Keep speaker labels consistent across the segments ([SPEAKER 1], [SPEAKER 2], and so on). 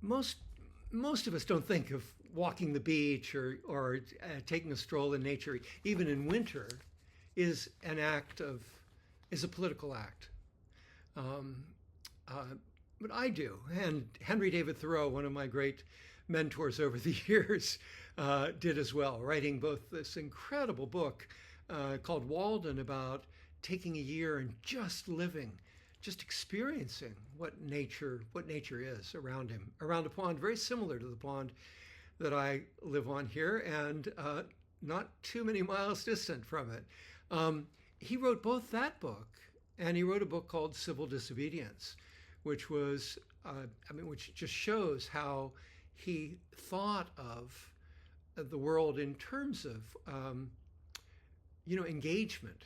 [SPEAKER 1] most most of us don't think of walking the beach or taking a stroll in nature, even in winter, is an act of is a political act. Um, but I do, and Henry David Thoreau, one of my great mentors over the years, did as well, writing both this incredible book called Walden about taking a year and just living, just experiencing what nature is around him, around a pond very similar to the pond that I live on here, and not too many miles distant from it. He wrote both that book and he wrote a book called Civil Disobedience, which was, which just shows how he thought of the world in terms of, engagement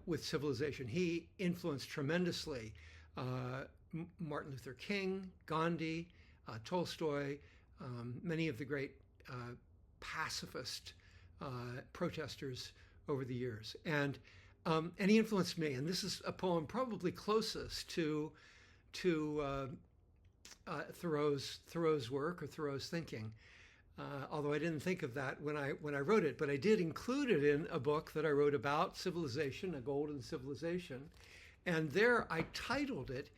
[SPEAKER 1] with civilization. He influenced tremendously Martin Luther King, Gandhi, Tolstoy, many of the great pacifist protesters over the years, and he influenced me. And this is a poem probably closest to Thoreau's work or Thoreau's thinking. Although I didn't think of that when I wrote it, but I did include it in a book that I wrote about civilization, A Golden Civilization, and there I titled it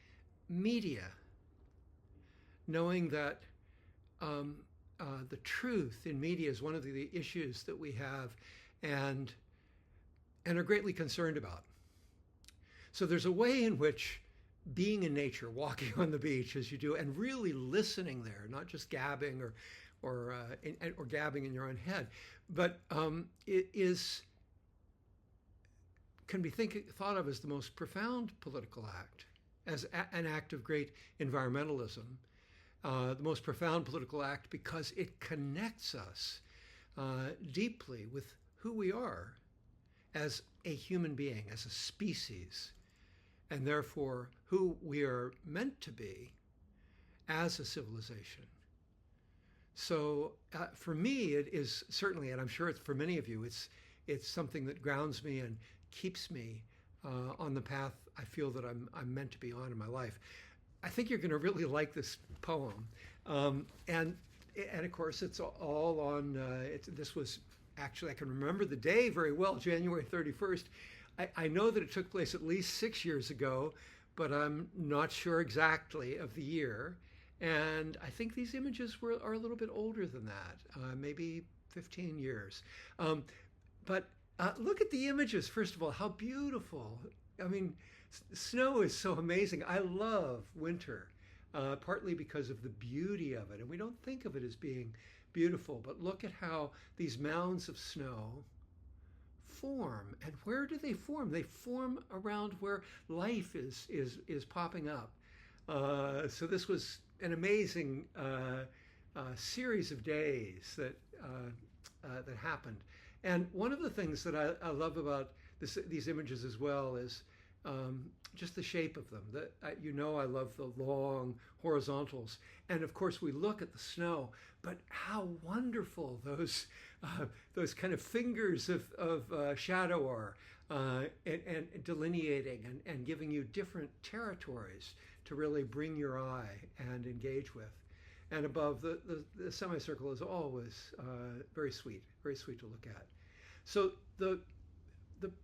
[SPEAKER 1] "Media," knowing that the truth in media is one of the issues that we have and are greatly concerned about. So there's a way in which being in nature, walking on the beach as you do, and really listening there, not just gabbing or gabbing in your own head, but it can be thought of as the most profound political act, as an act of great environmentalism, the most profound political act because it connects us deeply with who we are as a human being, as a species, and therefore who we are meant to be as a civilization. So for me, it is certainly, and I'm sure it's for many of you, it's something that grounds me and keeps me on the path I feel that I'm meant to be on in my life. I think you're going to really like this poem, and of course it's all on. This was actually, I can remember the day very well, January 31st. I know that it took place at least 6 years ago, but I'm not sure exactly of the year. And I think these images are a little bit older than that, maybe 15 years. But look at the images, first of all, how beautiful. I mean, snow is so amazing. I love winter, partly because of the beauty of it. And we don't think of it as being beautiful, but look at how these mounds of snow form. And where do they form? They form around where life is popping up. So this was an amazing series of days that happened. And one of the things that I love about these images as well is just the shape of them. I love the long horizontals. And of course we look at the snow, but how wonderful those kind of fingers of shadow are, and delineating and giving you different territories to really bring your eye and engage with. And above, the semicircle is always very sweet to look at. So the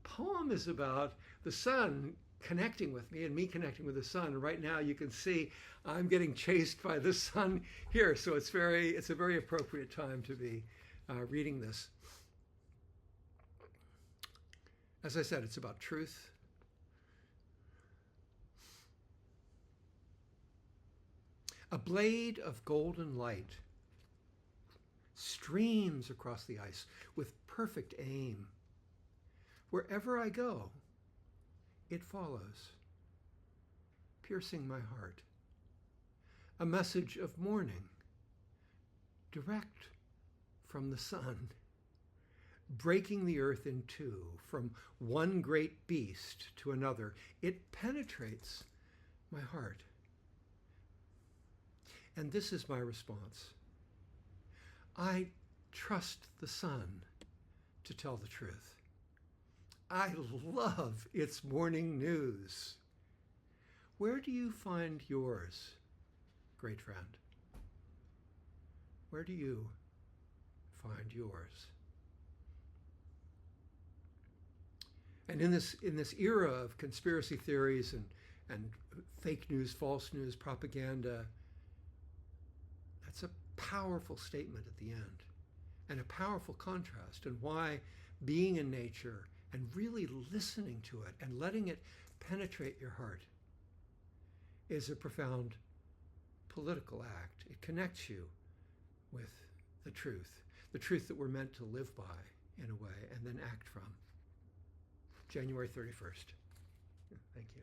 [SPEAKER 1] poem is about the sun connecting with me and me connecting with the sun. And right now you can see I'm getting chased by the sun here. So it's a very appropriate time to be reading this. As I said, it's about truth. A blade of golden light streams across the ice with perfect aim. Wherever I go, it follows, piercing my heart. A message of morning, direct from the sun, breaking the earth in two, from one great beast to another. It penetrates my heart. And this is my response. I trust the sun to tell the truth. I love its morning news. Where do you find yours, great friend? Where do you find yours? And in this era of conspiracy theories and fake news, false news, propaganda, that's a powerful statement at the end, and a powerful contrast, and why being in nature and really listening to it and letting it penetrate your heart is a profound political act. It connects you with the truth that we're meant to live by in a way and then act from. January 31st. Thank you.